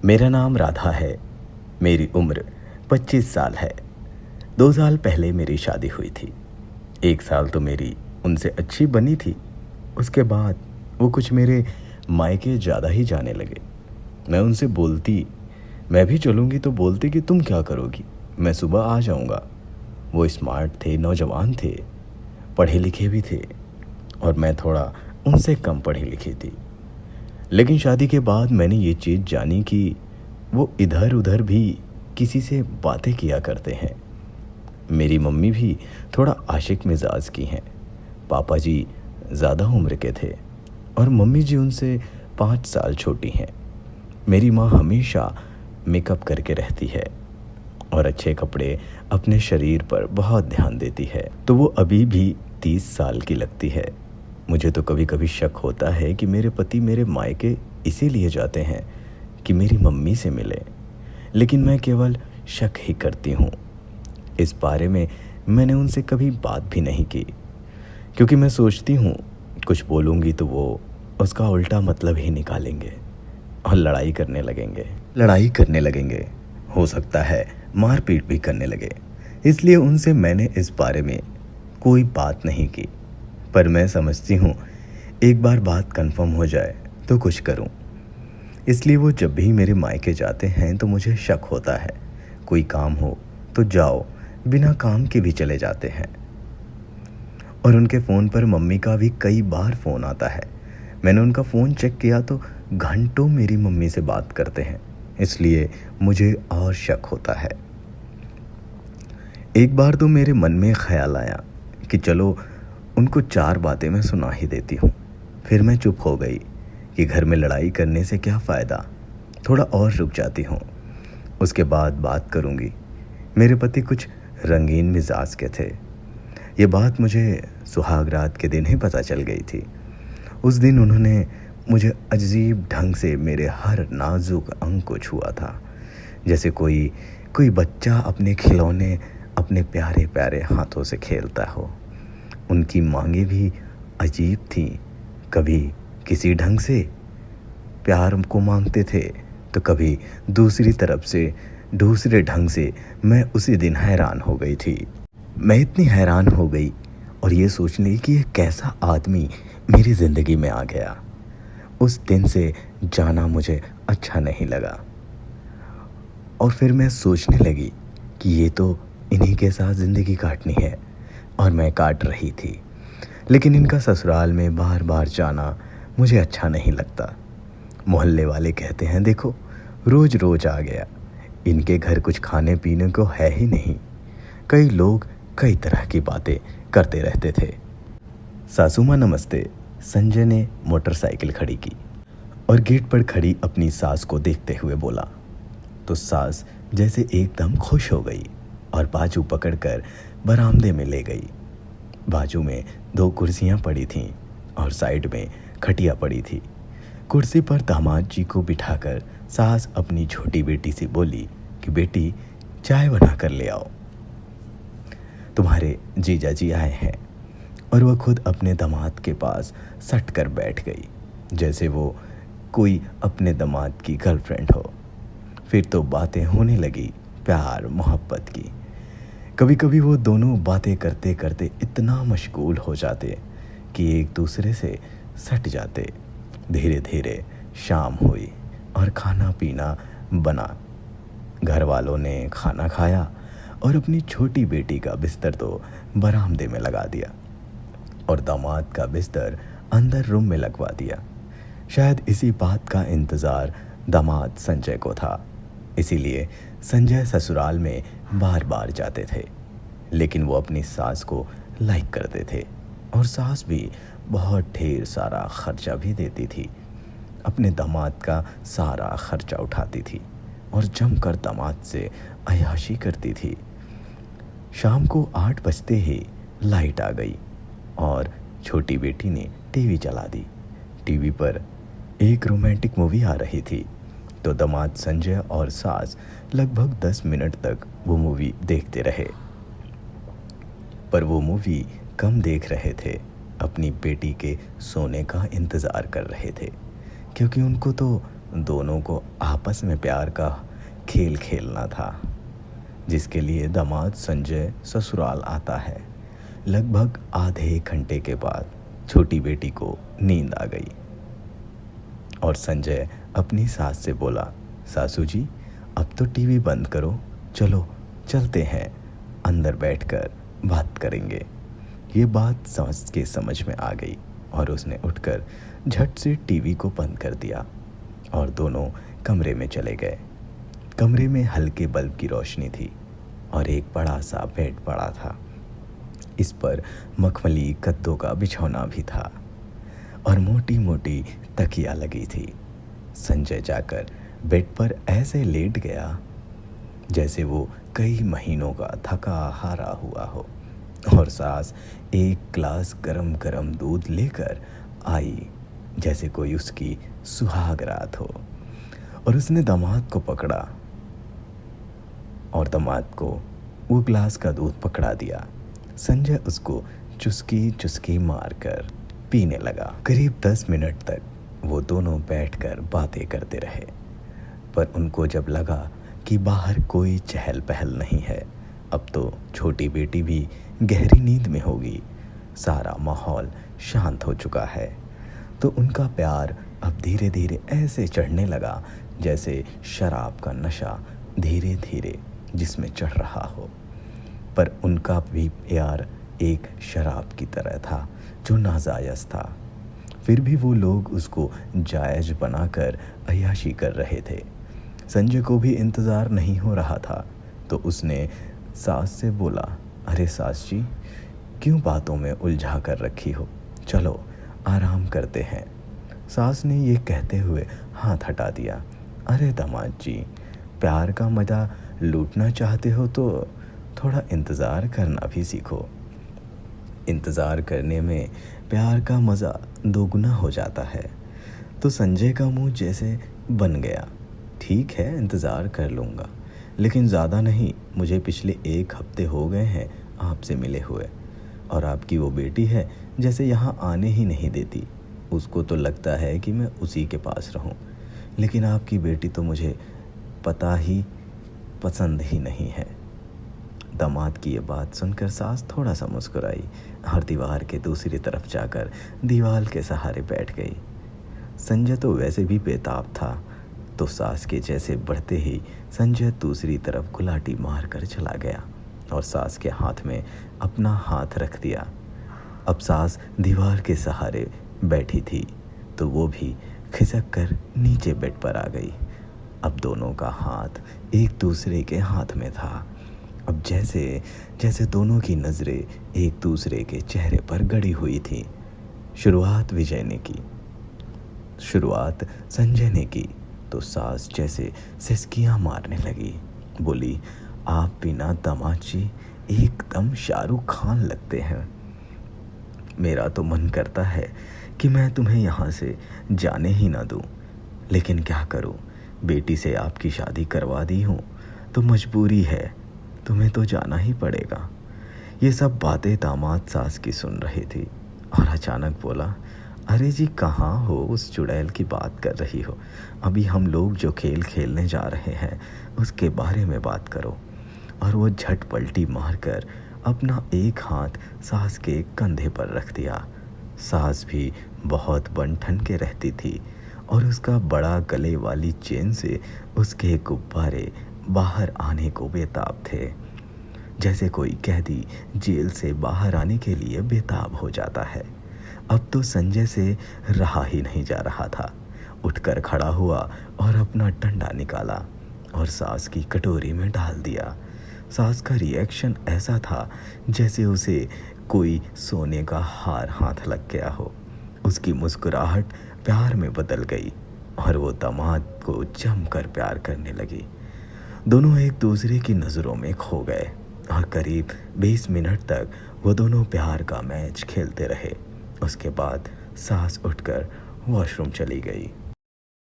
मेरा नाम राधा है। मेरी उम्र 25 साल है। 2 साल पहले मेरी शादी हुई थी। 1 साल तो मेरी उनसे अच्छी बनी थी। उसके बाद वो कुछ मेरे मायके ज़्यादा ही जाने लगे। मैं उनसे बोलती, मैं भी चलूँगी, तो बोलती कि तुम क्या करोगी, मैं सुबह आ जाऊँगा। वो स्मार्ट थे, नौजवान थे, पढ़े लिखे भी थे और मैं थोड़ा उनसे कम पढ़ी लिखी थी। लेकिन शादी के बाद मैंने ये चीज़ जानी कि वो इधर उधर भी किसी से बातें किया करते हैं। मेरी मम्मी भी थोड़ा आशिक मिजाज की हैं। पापा जी ज़्यादा उम्र के थे और मम्मी जी उनसे 5 साल छोटी हैं। मेरी माँ हमेशा मेकअप करके रहती है और अच्छे कपड़े अपने शरीर पर बहुत ध्यान देती है, तो वो अभी भी 30 साल की लगती है। मुझे तो कभी कभी शक होता है कि मेरे पति मेरे मायके इसीलिए जाते हैं कि मेरी मम्मी से मिले, लेकिन मैं केवल शक ही करती हूँ। इस बारे में मैंने उनसे कभी बात भी नहीं की, क्योंकि मैं सोचती हूँ कुछ बोलूँगी तो वो उसका उल्टा मतलब ही निकालेंगे और लड़ाई करने लगेंगे। हो सकता है मारपीट भी करने लगे। इसलिए उनसे मैंने इस बारे में कोई बात नहीं की। पर मैं समझती हूँ एक बार बात कंफर्म हो जाए तो कुछ करूँ। इसलिए वो जब भी मेरे मायके जाते हैं तो मुझे शक होता है। कोई काम हो तो जाओ, बिना काम के भी चले जाते हैं। और उनके फ़ोन पर मम्मी का भी कई बार फ़ोन आता है। मैंने उनका फ़ोन चेक किया तो घंटों मेरी मम्मी से बात करते हैं। इसलिए मुझे और शक होता है। एक बार तो मेरे मन में ख्याल आया कि चलो उनको 4 बातें मैं सुना ही देती हूँ। फिर मैं चुप हो गई कि घर में लड़ाई करने से क्या फ़ायदा, थोड़ा और रुक जाती हूँ, उसके बाद बात करूँगी। मेरे पति कुछ रंगीन मिजाज के थे। ये बात मुझे सुहाग रात के दिन ही पता चल गई थी। उस दिन उन्होंने मुझे अजीब ढंग से मेरे हर नाजुक अंग को छुआ था, जैसे कोई बच्चा अपने खिलौने अपने प्यारे प्यारे हाथों से खेलता हो। उनकी मांगे भी अजीब थीं। कभी किसी ढंग से प्यार को मांगते थे तो कभी दूसरी तरफ से दूसरे ढंग से। मैं उसी दिन हैरान हो गई थी। मैं इतनी हैरान हो गई और ये सोचने कि ये कैसा आदमी मेरी ज़िंदगी में आ गया। उस दिन से जाना मुझे अच्छा नहीं लगा और फिर मैं सोचने लगी कि ये तो इन्हीं के साथ ज़िंदगी काटनी है और मैं काट रही थी। लेकिन इनका ससुराल में बार बार जाना मुझे अच्छा नहीं लगता। मोहल्ले वाले कहते हैं देखो रोज़ रोज़ आ गया, इनके घर कुछ खाने पीने को है ही नहीं। कई लोग कई तरह की बातें करते रहते थे। सासू माँ नमस्ते, संजय ने मोटरसाइकिल खड़ी की और गेट पर खड़ी अपनी सास को देखते हुए बोला। तो सास जैसे एकदम खुश हो गई और बाजू पकड़कर बरामदे में ले गई। बाजू में 2 कुर्सियां पड़ी थीं और साइड में खटिया पड़ी थी। कुर्सी पर दामाद जी को बिठाकर सास अपनी छोटी बेटी से बोली कि बेटी चाय बना कर ले आओ, तुम्हारे जीजा जी आए हैं। और वह खुद अपने दामाद के पास सट कर बैठ गई, जैसे वो कोई अपने दामाद की गर्लफ्रेंड हो। फिर तो बातें होने लगी प्यार मोहब्बत की। कभी कभी वो दोनों बातें करते करते इतना मशगूल हो जाते कि एक दूसरे से सट जाते। धीरे धीरे शाम हुई और खाना पीना बना। घर वालों ने खाना खाया और अपनी छोटी बेटी का बिस्तर तो बरामदे में लगा दिया और दामाद का बिस्तर अंदर रूम में लगवा दिया। शायद इसी बात का इंतज़ार दामाद संजय को था, इसीलिए संजय ससुराल में बार बार जाते थे। लेकिन वो अपनी सास को लाइक करते थे और सास भी बहुत ढेर सारा खर्चा भी देती थी। अपने दामाद का सारा खर्चा उठाती थी और जमकर दामाद से अय्याशी करती थी। शाम को 8 बजते ही लाइट आ गई और छोटी बेटी ने टीवी चला दी। टीवी पर एक रोमांटिक मूवी आ रही थी, तो दामाद संजय और सास लगभग 10 मिनट तक वो मूवी देखते रहे। पर वो मूवी कम देख रहे थे, अपनी बेटी के सोने का इंतज़ार कर रहे थे, क्योंकि उनको तो दोनों को आपस में प्यार का खेल खेलना था, जिसके लिए दामाद संजय ससुराल आता है। लगभग आधे घंटे के बाद छोटी बेटी को नींद आ गई और संजय अपनी सास से बोला, सासू जी अब तो टीवी बंद करो, चलो चलते हैं, अंदर बैठकर बात करेंगे। ये बात सास के समझ में आ गई और उसने उठकर झट से टीवी को बंद कर दिया और दोनों कमरे में चले गए। कमरे में हल्के बल्ब की रोशनी थी और एक बड़ा सा बेड पड़ा था। इस पर मखमली गद्दों का बिछौना भी था और मोटी मोटी तकिया लगी थी। संजय जाकर बेड पर ऐसे लेट गया जैसे वो कई महीनों का थका हारा हुआ हो और सास एक ग्लास गरम गरम दूध लेकर आई जैसे कोई उसकी सुहाग रात हो, और उसने दामाद को पकड़ा और दामाद को वो ग्लास का दूध पकड़ा दिया। संजय उसको चुस्की चुस्की मारकर पीने लगा। करीब 10 मिनट तक वो दोनों बैठकर बातें करते रहे, पर उनको जब लगा कि बाहर कोई चहल पहल नहीं है, अब तो छोटी बेटी भी गहरी नींद में होगी, सारा माहौल शांत हो चुका है, तो उनका प्यार अब धीरे धीरे ऐसे चढ़ने लगा जैसे शराब का नशा धीरे धीरे जिसमें चढ़ रहा हो। पर उनका भी प्यार एक शराब की तरह था जो नाजायज़ था। फिर भी वो लोग उसको जायज़ बनाकर अय्याशी कर रहे थे। संजय को भी इंतज़ार नहीं हो रहा था, तो उसने सास से बोला, अरे सास जी क्यों बातों में उलझा कर रखी हो, चलो आराम करते हैं। सास ने ये कहते हुए हाथ हटा दिया। अरे दामाद जी, प्यार का मज़ा लूटना चाहते हो तो थोड़ा इंतज़ार करना भी सीखो। इंतज़ार करने में प्यार का मज़ा दोगुना हो जाता है। तो संजय का मुंह जैसे बन गया। ठीक है, इंतज़ार कर लूँगा, लेकिन ज़्यादा नहीं, मुझे पिछले 1 हफ्ते हो गए हैं आपसे मिले हुए, और आपकी वो बेटी है जैसे यहाँ आने ही नहीं देती। उसको तो लगता है कि मैं उसी के पास रहूं, लेकिन आपकी बेटी तो मुझे पसंद ही नहीं है। दामाद की ये बात सुनकर सास थोड़ा सा मुस्कुराई और दीवार के दूसरी तरफ जाकर दीवार के सहारे बैठ गई। संजय तो वैसे भी बेताब था, तो सास के जैसे बढ़ते ही संजय दूसरी तरफ गुलाटी मार कर चला गया और सास के हाथ में अपना हाथ रख दिया। अब सास दीवार के सहारे बैठी थी, तो वो भी खिसक कर नीचे बेड पर आ गई। अब दोनों का हाथ एक दूसरे के हाथ में था। अब जैसे जैसे दोनों की नज़रें एक दूसरे के चेहरे पर गड़ी हुई थी। शुरुआत संजय ने की, तो सास जैसे सिसकियां मारने लगी। बोली, आप बिना दामाद जी एकदम शाहरुख खान लगते हैं। मेरा तो मन करता है कि मैं तुम्हें यहाँ से जाने ही ना दूँ, लेकिन क्या करूँ, बेटी से आपकी शादी करवा दी हूँ तो मजबूरी है, तुम्हें तो जाना ही पड़ेगा। ये सब बातें दामाद सास की सुन रही थी और अचानक बोला, अरे जी कहाँ हो, उस चुड़ैल की बात कर रही हो? अभी हम लोग जो खेल खेलने जा रहे हैं उसके बारे में बात करो। और वो झट पलटी मारकर अपना एक हाथ सास के कंधे पर रख दिया। सास भी बहुत बनठन के रहती थी और उसका बड़ा गले वाली चेन से उसके गुब्बारे बाहर आने को बेताब थे, जैसे कोई कैदी जेल से बाहर आने के लिए बेताब हो जाता है। अब तो संजय से रहा ही नहीं जा रहा था। उठकर खड़ा हुआ और अपना डंडा निकाला और सास की कटोरी में डाल दिया। सास का रिएक्शन ऐसा था जैसे उसे कोई सोने का हार हाथ लग गया हो। उसकी मुस्कुराहट प्यार में बदल गई और वो दामाद को जमकर प्यार करने लगी। दोनों एक दूसरे की नज़रों में खो गए और करीब 20 मिनट तक वो दोनों प्यार का मैच खेलते रहे। उसके बाद सास उठकर वॉशरूम चली गई।